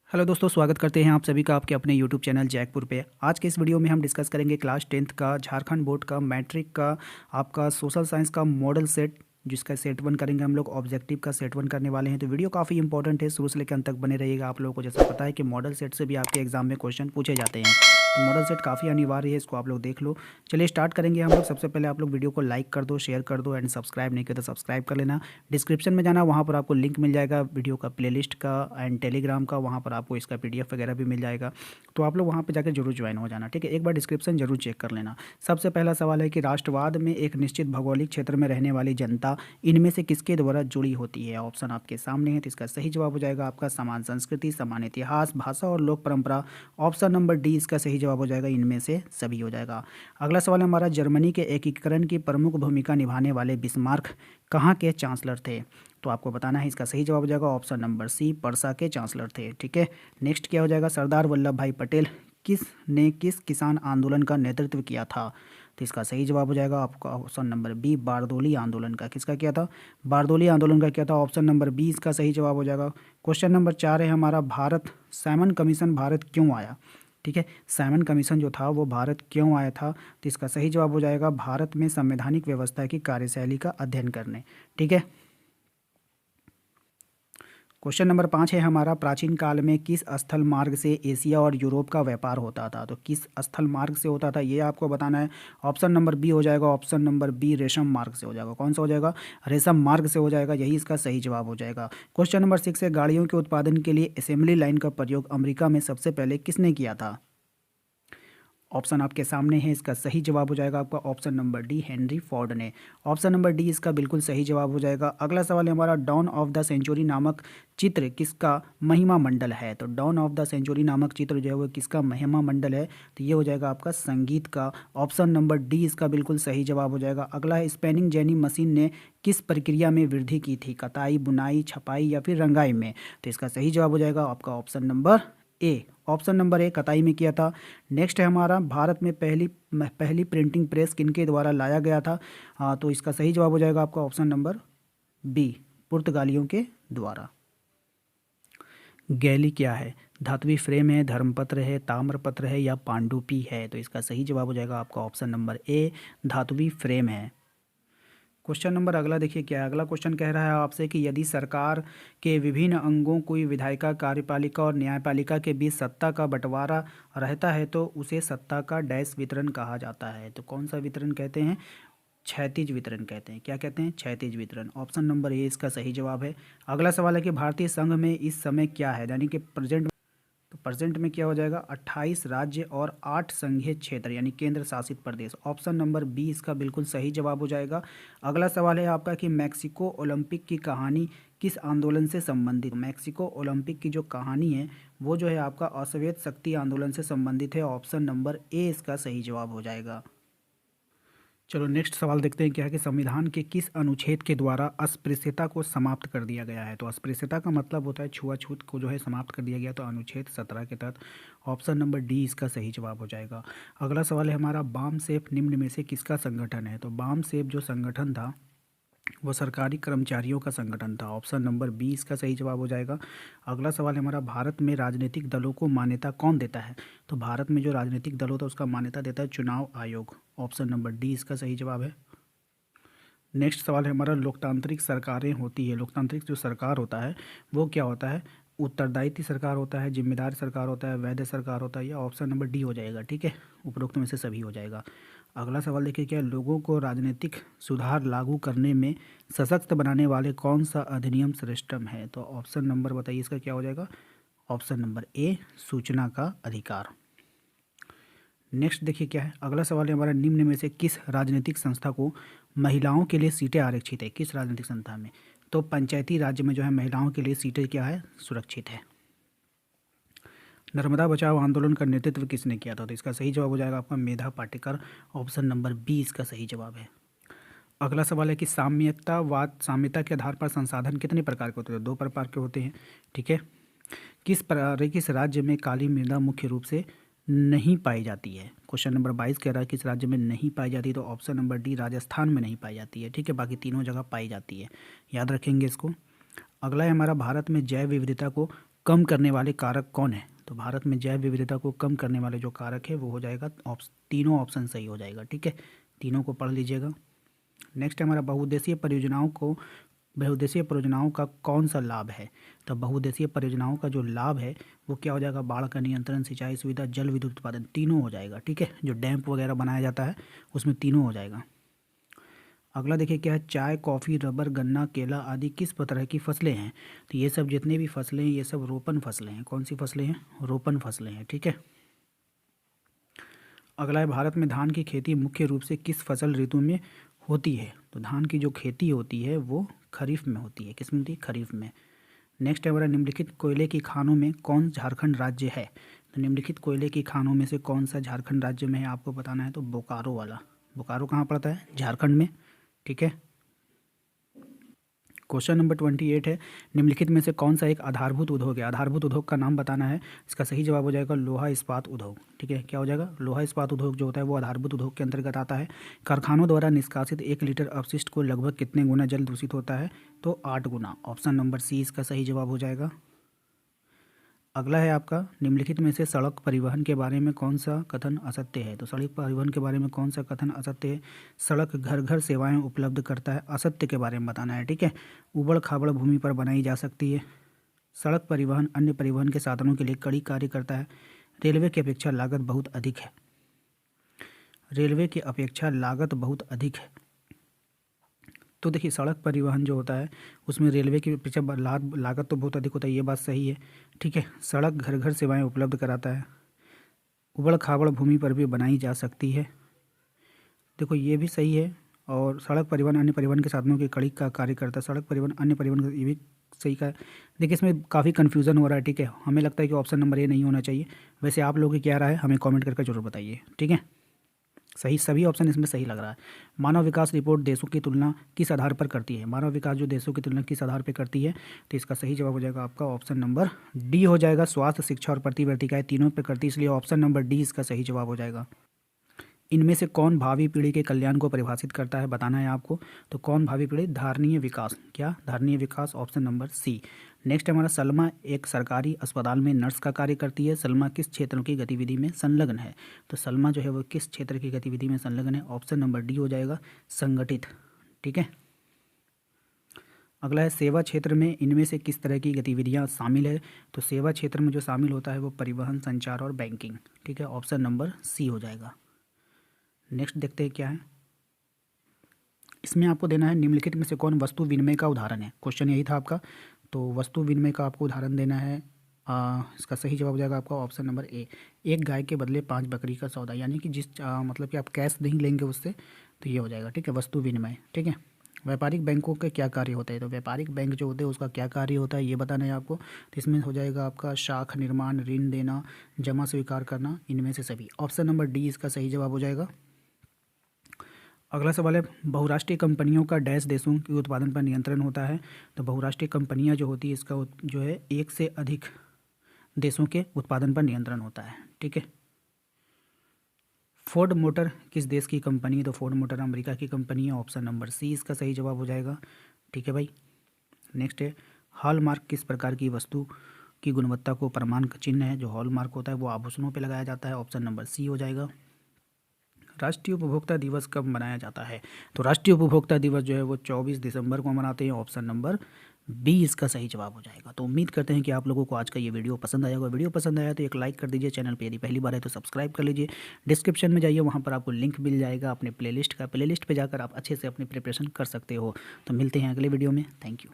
Hello दोस्तों, स्वागत करते हैं आप सभी का आपके अपने यूट्यूब चैनल जैकपुर पे। आज के इस वीडियो में हम डिस्कस करेंगे क्लास 10th का झारखंड बोर्ड का मैट्रिक का आपका सोशल साइंस का मॉडल सेट, जिसका सेट वन करेंगे हम लोग। ऑब्जेक्टिव का सेट वन करने वाले हैं, तो वीडियो काफ़ी इंपॉर्टेंट है, शुरू से लेकर अंत तक बने रहिएगा। आप लोगों को जैसा पता है कि मॉडल सेट से भी आपके एग्जाम में क्वेश्चन पूछे जाते हैं, तो मॉडल सेट काफ़ी अनिवार्य है, इसको आप लोग देख लो। चलिए स्टार्ट करेंगे हम लोग। सबसे पहले आप लोग वीडियो को लाइक कर दो, शेयर कर दो, एंड सब्सक्राइब नहीं किया तो सब्सक्राइब कर लेना। डिस्क्रिप्शन में जाना, वहाँ पर आपको लिंक मिल जाएगा वीडियो का, प्लेलिस्ट का एंड टेलीग्राम का। वहाँ पर आपको इसका PDF वगैरह भी मिल जाएगा, तो आप लोग वहाँ पर जाकर जरूर ज्वाइन हो जाना, ठीक है। एक बार डिस्क्रिप्शन जरूर चेक कर लेना। सबसे पहला सवाल है कि राष्ट्रवाद में एक निश्चित भौगोलिक क्षेत्र में रहने वाली जनता इनमें से किसके द्वारा जुड़ी होती है। ऑप्शन आपके सामने है, तो इसका सही जवाब हो जाएगा आपका समान संस्कृति, समान इतिहास, भाषा और लोक परंपरा। ऑप्शन नंबर डी इसका सही जवाब हो जाएगा, इनमें से सभी हो जाएगा। अगला सवाल है हमारा, जर्मनी के एकीकरण की प्रमुख भूमिका निभाने वाले बिस्मार्क कहाँ के चांसलर थे। तो आपको बताना है, इसका सही जवाब हो जाएगा ऑप्शन नंबर सी, पर्सा के चांसलर थे, ठीक है। नेक्स्ट क्या हो जाएगा, सरदार वल्लभ भाई पटेल किस किसान आंदोलन का नेतृत्व किया था। तो इसका सही जवाब हो जाएगा आपका ऑप्शन नंबर बी, बारदोली आंदोलन का। किसका किया था, बारदोली आंदोलन का किया था। ऑप्शन नंबर बी इसका सही जवाब हो जाएगा। क्वेश्चन नंबर 4 है हमारा, भारत साइमन कमीशन भारत क्यों आया, ठीक है। साइमन कमीशन जो था वो भारत क्यों आया था, तो इसका सही जवाब हो जाएगा भारत में संवैधानिक व्यवस्था की कार्यशैली का अध्ययन करने, ठीक है। क्वेश्चन नंबर 5 है हमारा, प्राचीन काल में किस स्थल मार्ग से एशिया और यूरोप का व्यापार होता था। तो किस स्थल मार्ग से होता था ये आपको बताना है। ऑप्शन नंबर बी हो जाएगा, ऑप्शन नंबर बी रेशम मार्ग से हो जाएगा। कौन सा हो जाएगा, रेशम मार्ग से हो जाएगा, यही इसका सही जवाब हो जाएगा। क्वेश्चन नंबर 6 है, गाड़ियों के उत्पादन के लिए असेंबली लाइन का प्रयोग अमेरिका में सबसे पहले किसने किया था। ऑप्शन आपके सामने है, इसका सही जवाब हो जाएगा आपका option number D, Henry Ford ने। ऑप्शन नंबर डी इसका बिल्कुल सही जवाब हो जाएगा। अगला सवाल है हमारा, डॉन ऑफ द सेंचुरी नामक चित्र किसका महिमा मंडल है। तो डॉन ऑफ द सेंचुरी नामक चित्र जो है वो किसका महिमा मंडल है, तो ये हो जाएगा आपका संगीत का। ऑप्शन नंबर डी इसका बिल्कुल सही जवाब हो जाएगा। अगला है, स्पेनिंग जेनी मशीन ने किस प्रक्रिया में वृद्धि की थी, कताई, बुनाई, छपाई या फिर रंगाई में। तो इसका सही जवाब हो जाएगा आपका option number A, option number A कताई में किया था। नेक्स्ट है हमारा, भारत में पहली प्रिंटिंग प्रेस किनके द्वारा लाया गया था। तो इसका सही जवाब हो जाएगा आपका ऑप्शन नंबर बी, पुर्तगालियों के द्वारा। गैली क्या है, धातुवी फ्रेम है, धर्मपत्र है, ताम्रपत्र है या पांडुपी है। तो इसका सही जवाब हो जाएगा आपका ऑप्शन नंबर ए, धातुवी फ्रेम है। क्वेश्चन नंबर अगला देखिए क्या है। अगला क्वेश्चन कह रहा है आपसे कि यदि सरकार के विभिन्न अंगों कोई विधायिका, कार्यपालिका और न्यायपालिका के बीच सत्ता का बंटवारा रहता है तो उसे सत्ता का डैश वितरण कहा जाता है। तो कौन सा वितरण कहते हैं, क्षैतिज वितरण कहते हैं। क्या कहते हैं, क्षैतिज वितरण। ऑप्शन नंबर ए इसका सही जवाब है। अगला सवाल है कि भारतीय संघ में इस समय क्या है, यानी कि प्रेजेंट, तो प्रेजेंट में क्या हो जाएगा, 28 राज्य और 8 संघीय क्षेत्र यानी केंद्र शासित प्रदेश। ऑप्शन नंबर बी इसका बिल्कुल सही जवाब हो जाएगा। अगला सवाल है आपका कि मैक्सिको ओलंपिक की कहानी किस आंदोलन से संबंधित। मैक्सिको ओलंपिक की जो कहानी है वो जो है आपका अश्वेत शक्ति आंदोलन से संबंधित है। ऑप्शन नंबर ए इसका सही जवाब हो जाएगा। चलो नेक्स्ट सवाल देखते हैं क्या है कि संविधान के किस अनुच्छेद के द्वारा अस्पृश्यता को समाप्त कर दिया गया है। तो अस्पृश्यता का मतलब होता है छुआछूत को जो है समाप्त कर दिया गया, तो अनुच्छेद 17 के तहत। ऑप्शन नंबर डी इसका सही जवाब हो जाएगा। अगला सवाल है हमारा, बामसेफ निम्न में से किसका संगठन है। तो बामसेफ जो संगठन था वो सरकारी कर्मचारियों का संगठन था। ऑप्शन नंबर बी इसका सही जवाब हो जाएगा। अगला सवाल है हमारा, भारत में राजनीतिक दलों को मान्यता कौन देता है। तो भारत में जो राजनीतिक दल होता है उसका मान्यता देता है चुनाव आयोग। ऑप्शन नंबर डी इसका सही जवाब है। नेक्स्ट सवाल है हमारा, लोकतांत्रिक सरकारें होती है, लोकतांत्रिक जो सरकार होता है वो क्या होता है, उत्तरदायित्व सरकार होता है, जिम्मेदार सरकार होता है, वैध सरकार होता है, या ऑप्शन नंबर डी हो जाएगा, ठीक है। उपरोक्त में से सभी हो जाएगा। अगला सवाल देखिए क्या, लोगों को राजनीतिक सुधार लागू करने में सशक्त बनाने वाले कौन सा अधिनियम श्रेष्ठतम है। तो ऑप्शन नंबर बताइए इसका क्या हो जाएगा, ऑप्शन नंबर ए, सूचना का अधिकार। नेक्स्ट देखिए क्या है। अगला सवाल है हमारा, निम्न में से किस राजनीतिक संस्था को महिलाओं के लिए सीटें आरक्षित है। किस राजनीतिक संस्था में, तो पंचायती राज्य में जो है महिलाओं के लिए सीटें क्या है, सुरक्षित है। नर्मदा बचाओ आंदोलन का नेतृत्व किसने किया था। तो इसका सही जवाब हो जाएगा आपका मेधा पाटेकर। ऑप्शन नंबर बी इसका सही जवाब है। अगला सवाल है कि साम्यता के आधार पर संसाधन कितने प्रकार के होते हैं। 2 प्रकार के होते हैं, ठीक है। किस राज्य में काली मृदा मुख्य रूप से नहीं पाई जाती है। क्वेश्चन नंबर 22 कह रहा है किस राज्य में नहीं पाई जाती, तो ऑप्शन नंबर डी, राजस्थान में नहीं पाई जाती है, ठीक है। बाकी तीनों जगह पाई जाती है, याद रखेंगे इसको। अगला है हमारा, भारत में जैव विविधता को कम करने वाले कारक कौन है? तो भारत में जैव विविधता को कम करने वाले जो कारक है वो हो जाएगा तीनों ऑप्शन सही हो जाएगा। ठीक है, तीनों को पढ़ लीजिएगा। नेक्स्ट हमारा बहुउद्देशीय परियोजनाओं का कौन सा लाभ है? तो बहुउद्देशीय परियोजनाओं का जो लाभ है वो क्या हो जाएगा? बाढ़ का नियंत्रण, सिंचाई सुविधा, जल विद्युत उत्पादन, तीनों हो जाएगा। ठीक है, जो डैम वगैरह बनाया जाता है उसमें तीनों हो जाएगा। अगला देखिए क्या है, चाय, कॉफ़ी, रबर, गन्ना, केला आदि किस तरह की फसलें हैं? तो ये सब जितने भी फसलें हैं ये सब रोपण फसलें हैं। कौन सी फसलें हैं? रोपण फसलें हैं। ठीक है। अगला है, भारत में धान की खेती मुख्य रूप से किस फसल ऋतु में होती है? तो धान की जो खेती होती है वो खरीफ में होती है। किस में होती है? खरीफ में। नेक्स्ट है हमारा, निम्नलिखित कोयले की खानों में कौन झारखंड राज्य है? तो निम्नलिखित कोयले की खानों में से कौन सा झारखंड राज्य में है आपको बताना है। तो बोकारो वाला। बोकारो कहाँ पड़ता है? झारखंड में। ठीक है। क्वेश्चन नंबर 28 है, निम्नलिखित में से कौन सा एक आधारभूत उद्योग है? आधारभूत उद्योग का नाम बताना है। इसका सही जवाब हो जाएगा लोहा इस्पात उद्योग। ठीक है, क्या हो जाएगा? लोहा इस्पात उद्योग जो होता है वो आधारभूत उद्योग के अंतर्गत आता है। कारखानों द्वारा निष्कासित 1 लीटर अपशिष्ट को लगभग कितने गुना जल दूषित होता है? तो 8 गुना। ऑप्शन नंबर सी इसका सही जवाब हो जाएगा। अगला है आपका, निम्नलिखित में से सड़क परिवहन के बारे में कौन सा कथन असत्य है? तो सड़क परिवहन के बारे में कौन सा कथन असत्य है? सड़क घर घर सेवाएं उपलब्ध करता है। असत्य के बारे में बताना है। ठीक है, ऊबड़ खाबड़ भूमि पर बनाई जा सकती है। सड़क परिवहन अन्य परिवहन के साधनों के लिए कड़ी कार्य करता है। रेलवे की अपेक्षा लागत बहुत अधिक है। रेलवे की अपेक्षा लागत बहुत अधिक है। तो देखिए, सड़क परिवहन जो होता है उसमें रेलवे की अपेक्षा लागत तो बहुत अधिक होता है, ये बात सही है। ठीक है, सड़क घर घर सेवाएं उपलब्ध कराता है। उबड़ खाबड़ भूमि पर भी बनाई जा सकती है। देखो ये भी सही है। और सड़क परिवहन अन्य परिवहन के साधनों के कड़ी का कार्य करता है। सड़क परिवहन अन्य परिवहन ये भी सही का है। देखिए इसमें काफ़ी कन्फ्यूज़न हो रहा है। ठीक है, हमें लगता है कि ऑप्शन नंबर ए नहीं होना चाहिए। वैसे आप लोगों की क्या राय है हमें कमेंट करके जरूर बताइए। ठीक है, सही सभी ऑप्शन इसमें सही लग रहा है। मानव विकास रिपोर्ट देशों की तुलना किस आधार पर करती है? मानव विकास जो देशों की तुलना किस आधार पर करती है? तो इसका सही जवाब हो जाएगा आपका ऑप्शन नंबर डी हो जाएगा। स्वास्थ्य, शिक्षा और प्रतिवर्ती का तीनों पर करती है, इसलिए ऑप्शन नंबर डी इसका सही जवाब हो जाएगा। इनमें से कौन भावी पीढ़ी के कल्याण को परिभाषित करता है बताना है आपको। तो कौन भावी पीढ़ी? धारणीय विकास। क्या? धारणीय विकास, ऑप्शन नंबर सी। नेक्स्ट हमारा, सलमा एक सरकारी अस्पताल में नर्स का कार्य करती है। सलमा किस क्षेत्र की गतिविधि में संलग्न है? तो सलमा जो है वो किस क्षेत्र की गतिविधि में संलग्न है? ऑप्शन नंबर डी हो जाएगा, संगठित। ठीक है। अगला है, सेवा क्षेत्र में इनमें से किस तरह की गतिविधियां शामिल है? तो सेवा क्षेत्र में जो शामिल होता है वो परिवहन, संचार और बैंकिंग। ठीक है, ऑप्शन नंबर सी हो जाएगा। नेक्स्ट देखते हैं क्या है। इसमें आपको देना है, निम्नलिखित में से कौन वस्तु विनिमय का उदाहरण है? क्वेश्चन यही था आपका। तो वस्तु विनिमय का आपको उदाहरण देना है। इसका सही जवाब हो जाएगा आपका ऑप्शन नंबर ए, एक गाय के बदले 5 बकरी का सौदा। यानी कि मतलब कि आप कैश नहीं लेंगे उससे, तो ये हो जाएगा। ठीक है, वस्तु विनिमय। ठीक है। व्यापारिक बैंकों के क्या कार्य होते हैं? तो व्यापारिक बैंक जो होते हैं उसका क्या कार्य होता है ये बताना है आपको। तो इसमें हो जाएगा आपका शाख निर्माण, ऋण देना, जमा स्वीकार करना, इनमें से सभी। ऑप्शन नंबर डी इसका सही जवाब हो जाएगा। अगला सवाल है, बहुराष्ट्रीय कंपनियों का डैश देशों के उत्पादन पर नियंत्रण होता है? तो बहुराष्ट्रीय कंपनियां जो होती है इसका जो है एक से अधिक देशों के उत्पादन पर नियंत्रण होता है। ठीक है। फोर्ड मोटर किस देश की कंपनी है? तो फोर्ड मोटर अमेरिका की कंपनी है। ऑप्शन नंबर सी इसका सही जवाब हो जाएगा। ठीक है भाई। नेक्स्ट है, हॉलमार्क किस प्रकार की वस्तु की गुणवत्ता को प्रमाण का चिन्ह है? जो हॉलमार्क होता है वो आभूषणों पर लगाया जाता है। ऑप्शन नंबर सी हो जाएगा। राष्ट्रीय उपभोक्ता दिवस कब मनाया जाता है? तो राष्ट्रीय उपभोक्ता दिवस जो है वो 24 दिसंबर को मनाते हैं। ऑप्शन नंबर बी इसका सही जवाब हो जाएगा। तो उम्मीद करते हैं कि आप लोगों को आज का ये वीडियो पसंद आएगा। वीडियो पसंद आया तो एक लाइक कर दीजिए। चैनल पे यदि पहली बार है तो सब्सक्राइब कर लीजिए। डिस्क्रिप्शन में जाइए, वहाँ पर आपको लिंक मिल जाएगा अपने प्लेलिस्ट का। प्लेलिस्ट पे जाकर आप अच्छे से अपनी प्रिपरेशन कर सकते हो। तो मिलते हैं अगले वीडियो में। Thank you.